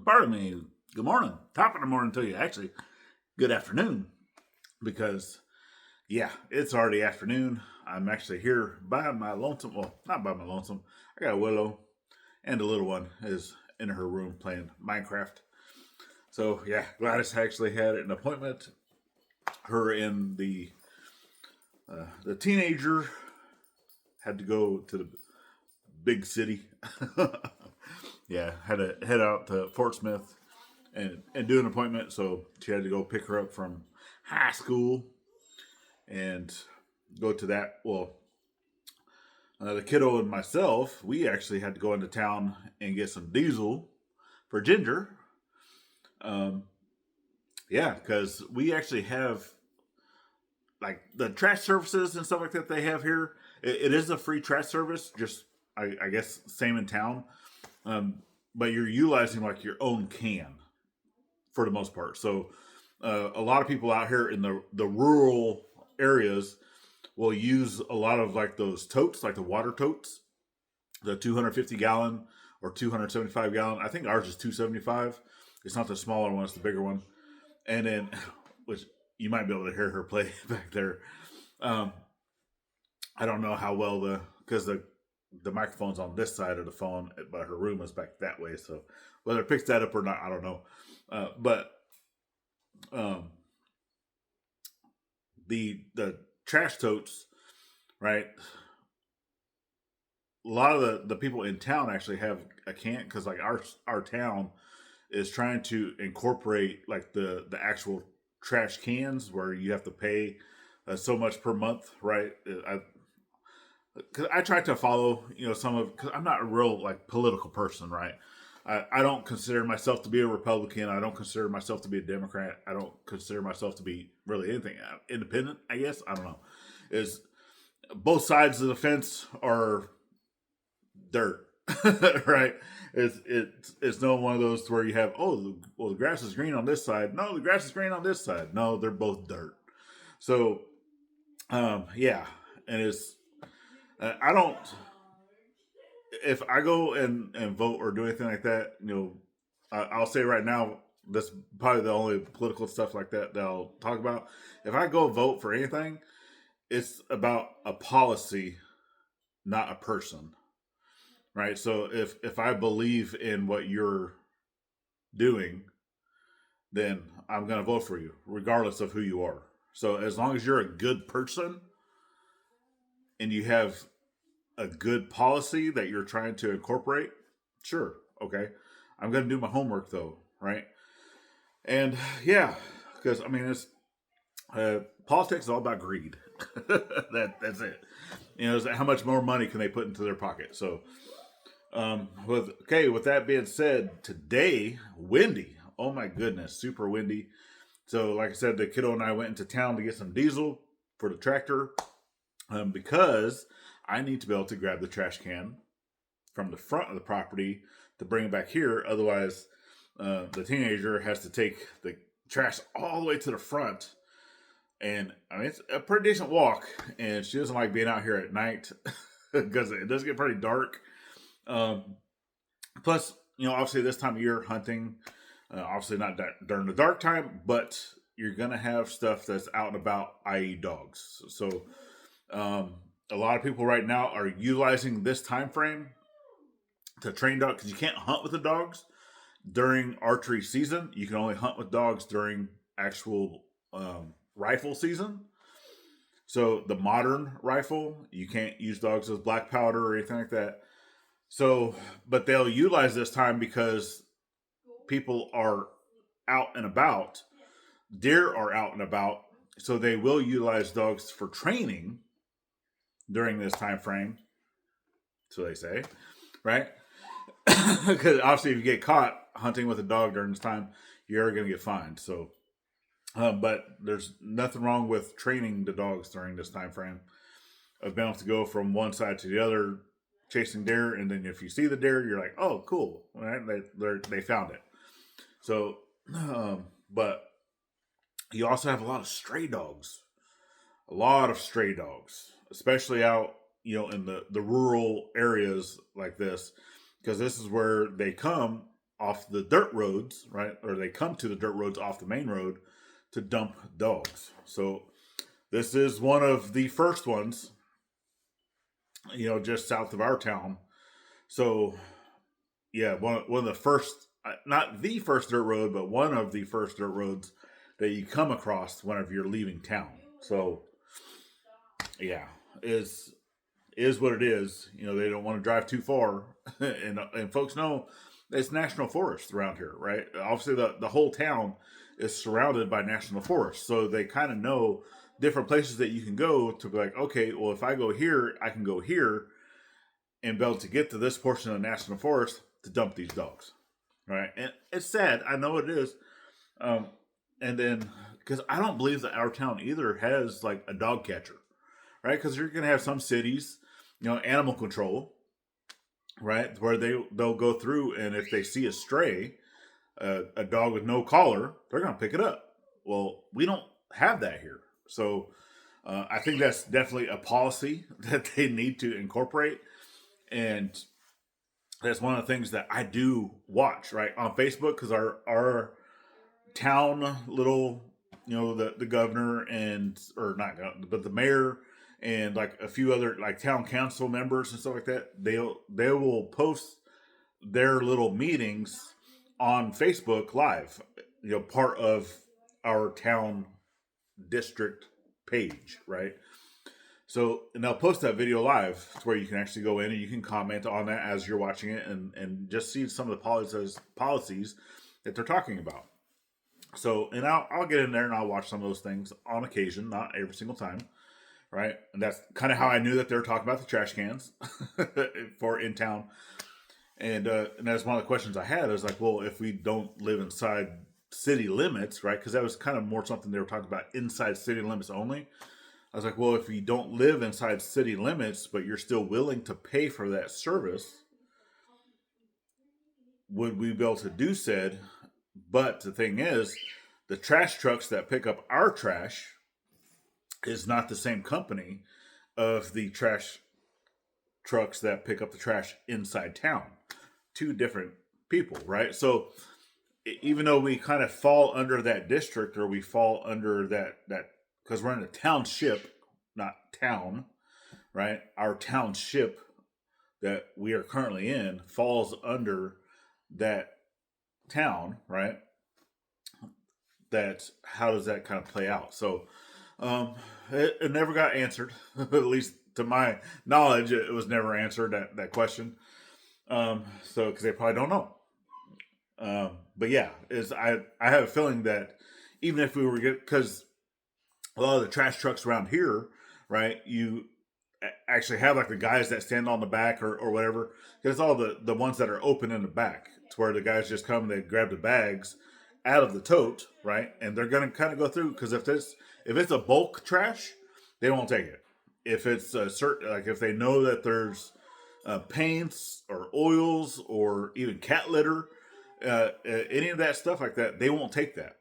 Pardon me. Good morning. Top of the morning to you. Actually, good afternoon. Because, yeah, it's already afternoon. I'm actually here by my lonesome. Well, not by my lonesome. I got Willow, and the little one is in her room playing Minecraft. So, yeah, Gladys actually had an appointment. Her and the teenager had to go to the big city. Yeah, had to head out to Fort Smith and do an appointment. So she had to go pick her up from high school and go to that. Well, the kiddo and myself, we actually had to go into town and get some diesel for Ginger. Um, yeah, because we actually have like the trash services and stuff like that they have here. It is a free trash service, just I guess same in town. Um, but you're utilizing like your own can for the most part. So a lot of people out here in the rural areas will use a lot of like those totes, like the water totes, the 250 gallon or 275 gallon. I think ours is 275. It's not the smaller one; it's the bigger one. And then, which you might be able to hear her play back there. Um, I don't know how well because the microphone's on this side of the phone, but her room is back that way. So whether it picks that up or not, I don't know. But um, the trash totes, right? A lot of the people in town actually have a can because like our town is trying to incorporate like the actual trash cans where you have to pay so much per month, right? Cause I try to follow, some of because I'm not a real like political person, right? I don't consider myself to be a Republican. I don't consider myself to be a Democrat. I don't consider myself to be really anything independent. I guess I don't know. Is both sides of the fence are dirt, right? It's no one of those where you have well the grass is green on this side. No, the grass is green on this side. No, they're both dirt. So yeah, and it's I don't if I go and vote or do anything like that, I'll say right now, that's probably the only political stuff like that I'll talk about. If I go vote for anything, it's about a policy, not a person, right? So if I believe in what you're doing, then I'm going to vote for you, regardless of who you are. So as long as you're a good person and you have a good policy that you're trying to incorporate, sure, okay. I'm going to do my homework though, right? And yeah, because I mean, it's politics is all about greed. That's it. It's how much more money can they put into their pocket? So, with that being said, today windy. Oh my goodness, super windy. So, like I said, the kiddo and I went into town to get some diesel for the tractor because I need to be able to grab the trash can from the front of the property to bring it back here. Otherwise, the teenager has to take the trash all the way to the front. And I mean, it's a pretty decent walk, and she doesn't like being out here at night because it does get pretty dark. Um, Plus, obviously this time of year hunting, obviously not during the dark time, but you're gonna have stuff that's out and about, i.e., dogs. So, a lot of people right now are utilizing this time frame to train dogs because you can't hunt with the dogs during archery season. You can only hunt with dogs during actual rifle season. So the modern rifle, you can't use dogs as black powder or anything like that. So, but they'll utilize this time because people are out and about. Deer are out and about, so they will utilize dogs for training during this time frame. So they say, right? Because obviously, if you get caught hunting with a dog during this time, you're going to get fined. So, but there's nothing wrong with training the dogs during this time frame. Of being able to go from one side to the other, chasing deer, and then if you see the deer, you're like, "Oh, cool! Right? They found it." So, but you also have a lot of stray dogs. A lot of stray dogs, especially out in the rural areas like this, because this is where they come off the dirt roads, right? Or they come to the dirt roads off the main road to dump dogs. So this is one of the first ones, just south of our town. So yeah, one of the first, not the first dirt road, but one of the first dirt roads that you come across whenever you're leaving town. So yeah, is what it is. They don't want to drive too far, and folks know it's national forest around here, right? Obviously, the whole town is surrounded by national forest, so they kind of know different places that you can go to be like, okay, well, if I go here, I can go here and be able to get to this portion of the national forest to dump these dogs, right? And it's sad, I know it is, and then because I don't believe that our town either has like a dog catcher, right? Because you're gonna have some cities, animal control, right, where they'll go through, and if they see a stray, a dog with no collar, they're gonna pick it up. Well, we don't have that here, so I think that's definitely a policy that they need to incorporate, and that's one of the things that I do watch right on Facebook because our town little the governor and or not but the mayor and like a few other like town council members and stuff like that they will post their little meetings on Facebook live, part of our town district page, right? So, and they'll post that video live to where you can actually go in and you can comment on that as you're watching it and just see some of the policies that they're talking about. So, and I'll get in there and I'll watch some of those things on occasion, not every single time, right? And that's kind of how I knew that they were talking about the trash cans for in town. And that's one of the questions I had. I was like, well, if we don't live inside city limits, right? Because that was kind of more something they were talking about inside city limits only. I was like, well, if you don't live inside city limits, but you're still willing to pay for that service, would we be able to do said? But the thing is, the trash trucks that pick up our trash is not the same company of the trash trucks that pick up the trash inside town. Two different people, right? So even though we kind of fall under that district or we fall under that because we're in a township, not town, right? Our township that we are currently in falls under that town, right? That how does that kind of play out? So it never got answered, at least to my knowledge, it was never answered that question. So because they probably don't know. But yeah, I have a feeling that even if we were because a lot of the trash trucks around here, right? You actually have like the guys that stand on the back or whatever. Because all the ones that are open in the back, to where the guys just come and they grab the bags out of the tote, right? And they're gonna kind of go through because if it's a bulk trash, they won't take it. If it's a certain like if they know that there's paints or oils or even cat litter, any of that stuff like that, they won't take that.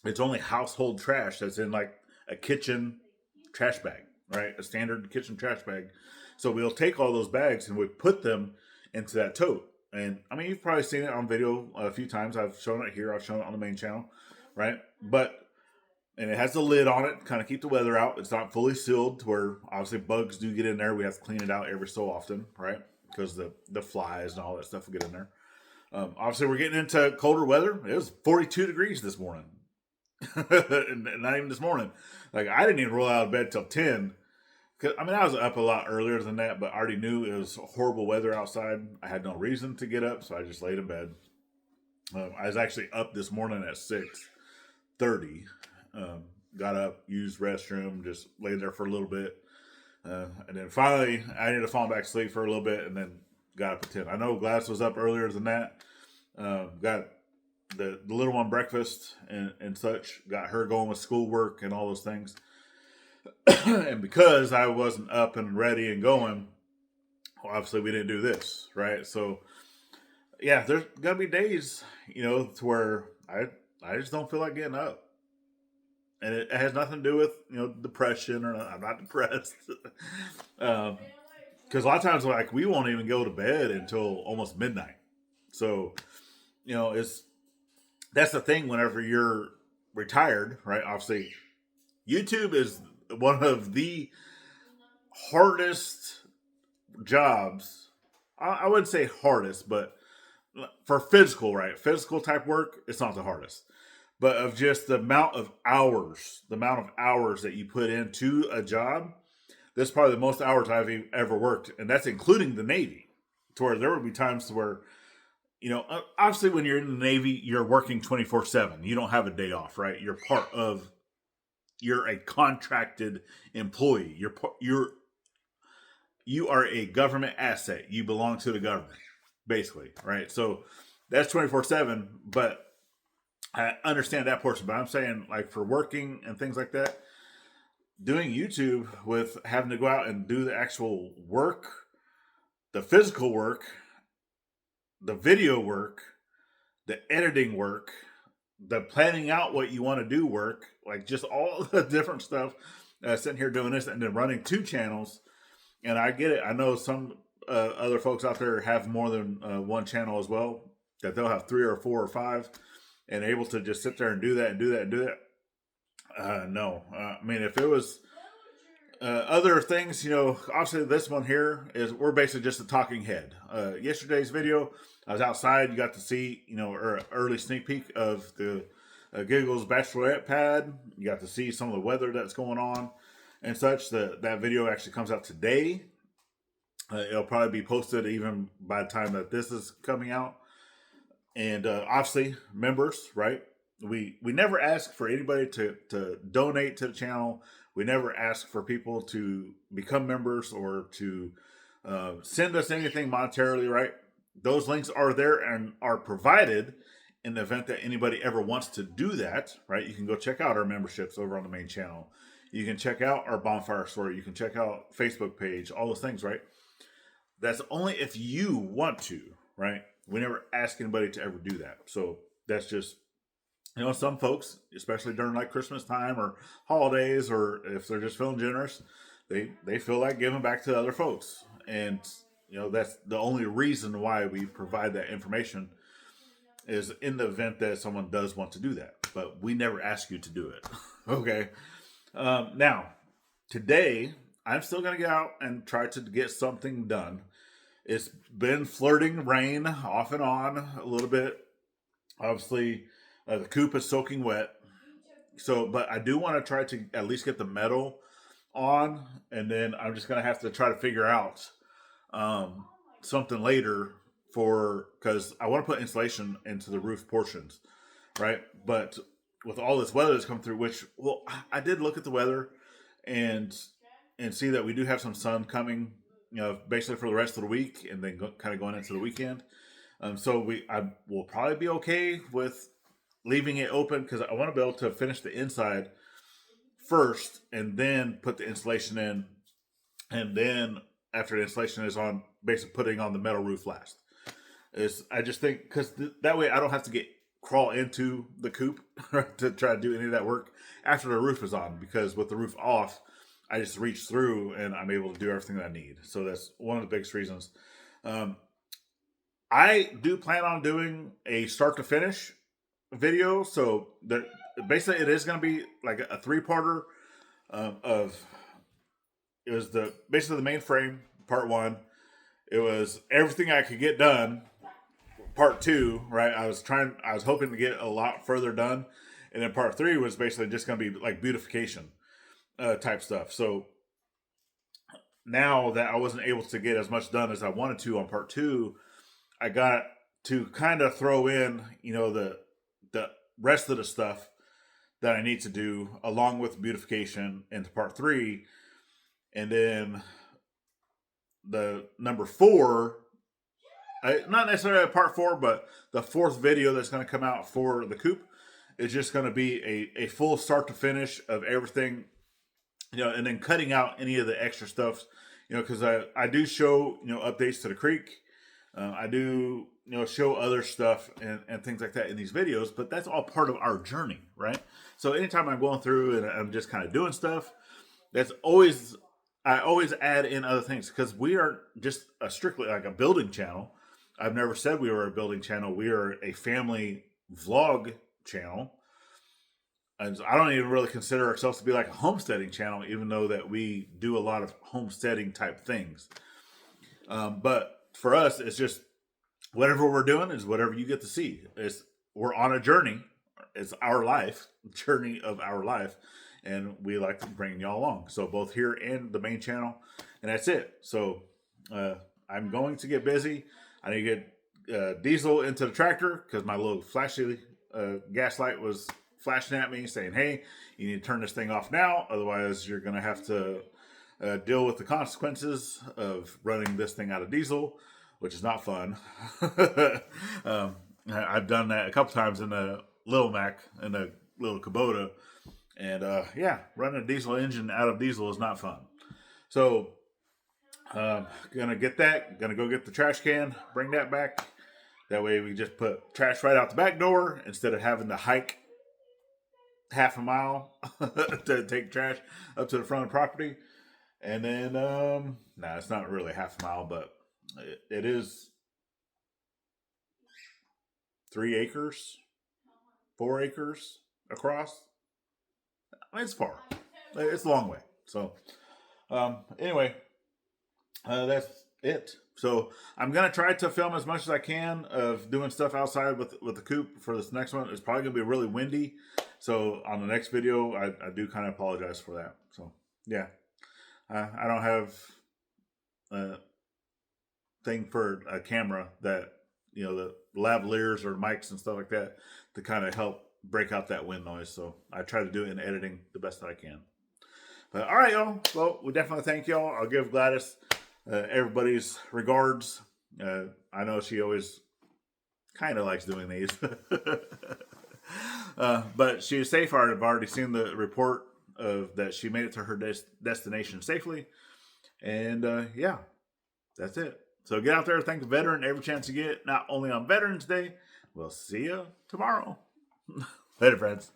It's only household trash that's in like a kitchen trash bag, right? A standard kitchen trash bag. So we'll take all those bags and we put them into that tote. And I mean, you've probably seen it on video a few times. I've shown it here. I've shown it on the main channel, right? And it has a lid on it, kind of keep the weather out. It's not fully sealed to where obviously bugs do get in there. We have to clean it out every so often, right? Because the flies and all that stuff will get in there. Obviously, we're getting into colder weather. It was 42 degrees this morning. And not even this morning. Like, I didn't even roll out of bed till 10. I mean, I was up a lot earlier than that, but I already knew it was horrible weather outside. I had no reason to get up, so I just laid in bed. I was actually up this morning at 6:30. Got up, used restroom, just laid there for a little bit. And then finally, I ended up falling back asleep for a little bit and then got up at 10. I know Gladys was up earlier than that. Got the little one breakfast and such. Got her going with schoolwork and all those things. And because I wasn't up and ready and going, well, obviously we didn't do this, right? So, yeah, there's going to be days, to where I just don't feel like getting up. And it has nothing to do with, depression or I'm not depressed. because a lot of times like we won't even go to bed until almost midnight. So it's that's the thing. Whenever you're retired, right? Obviously, YouTube is one of the hardest jobs. I wouldn't say hardest, but for physical, right? Physical type work, it's not the hardest. But of just the amount of hours that you put into a job, this is probably the most hours I've ever worked, and that's including the Navy. To where there would be times where, obviously when you're in the Navy, you're working 24/7. You don't have a day off, right? You're a contracted employee. You are a government asset. You belong to the government, basically, right? So that's 24/7. But I understand that portion. But I'm saying, like, for working and things like that, doing YouTube with having to go out and do the actual work, the physical work, the video work, the editing work, the planning out what you want to do work, like just all the different stuff, sitting here doing this and then running 2 channels. And I get it. I know some other folks out there have more than one channel as well, that they'll have 3 or 4 or 5 and able to just sit there and do that and do that and do that. No. I mean, if it was other things, obviously this one here is we're basically just a talking head. Yesterday's video, I was outside. You got to see, an early sneak peek of the Giggles Bachelorette pad. You got to see some of the weather that's going on and such. That video actually comes out today. It'll probably be posted even by the time that this is coming out. And obviously, members, right? We never ask for anybody to donate to the channel. We never ask for people to become members or to send us anything monetarily, right? Those links are there and are provided in the event that anybody ever wants to do that, right? You can go check out our memberships over on the main channel. You can check out our bonfire store. You can check out Facebook page, all those things, right? That's only if you want to, right? We never ask anybody to ever do that. So that's just, some folks, especially during like Christmas time or holidays, or if they're just feeling generous, they feel like giving back to other folks. And, that's the only reason why we provide that information, is in the event that someone does want to do that. But we never ask you to do it. Okay. Now, today, I'm still going to get out and try to get something done. It's been flirting rain off and on a little bit. Obviously, the coop is soaking wet. So, but I do want to try to at least get the metal on. And then I'm just going to have to try to figure out something later because I want to put insulation into the roof portions, right? But with all this weather that's come through, I did look at the weather and see that we do have some sun coming, basically for the rest of the week, and then kind of going into the weekend. So I will probably be okay with leaving it open, because I want to be able to finish the inside first and then put the insulation in, and then after the insulation is on, basically putting on the metal roof last. I just think, because that way I don't have to crawl into the coop to try to do any of that work after the roof is on, because with the roof off, I just reach through and I'm able to do everything that I need. So that's one of the biggest reasons. I do plan on doing a start to finish video. So basically it is going to be like a 3-parter it was basically the main frame, part 1. It was everything I could get done, part 2, right? I was hoping to get a lot further done. And then part 3 was basically just going to be like beautification type stuff. So now that I wasn't able to get as much done as I wanted to on part 2, I got to kind of throw in, the rest of the stuff that I need to do along with beautification into part 3. And then the number 4, not necessarily part 4, but the 4th video that's going to come out for the coop is just going to be a full start to finish of everything, and then cutting out any of the extra stuff, because I do show, updates to the creek. I do, show other stuff and things like that in these videos, but that's all part of our journey, right? So anytime I'm going through and I'm just kind of doing stuff, that's always, I always add in other things because we are just a strictly like a building channel. I've never said we were a building channel. We are a family vlog channel. And I don't even really consider ourselves to be like a homesteading channel, even though that we do a lot of homesteading type things. But for us, it's just whatever we're doing is whatever you get to see. We're on a journey. It's our life, journey of our life, and we like to bring y'all along. So both here and the main channel, and that's it. So I'm going to get busy. I need to get diesel into the tractor because my little flashy gas light was flashing at me saying, hey, you need to turn this thing off now. Otherwise, you're going to have to deal with the consequences of running this thing out of diesel, which is not fun. I've done that a couple times in the Little Mac, in the little Kubota. And yeah, running a diesel engine out of diesel is not fun. So, gonna get that. Gonna go get the trash can, bring that back. That way we just put trash right out the back door instead of having to hike half a mile to take trash up to the front of the property. And then, it's not really half a mile, but it is 3 acres, 4 acres across. I mean, it's far. It's a long way. So, anyway, that's it. So I'm gonna try to film as much as I can of doing stuff outside with the coop for this next one. It's probably gonna be really windy. So on the next video, I do kind of apologize for that. So yeah, I don't have a thing for a camera that, the lavaliers or mics and stuff like that to kind of help break out that wind noise. So I try to do it in editing the best that I can. But all right, y'all. Well, we definitely thank y'all. I'll give Gladys everybody's regards. I know she always kind of likes doing these. But she is safe. I've already seen the report of that she made it to her destination safely. And yeah, that's it. So get out there, thank a veteran every chance you get, not only on Veterans Day. We'll see you tomorrow. Later, friends.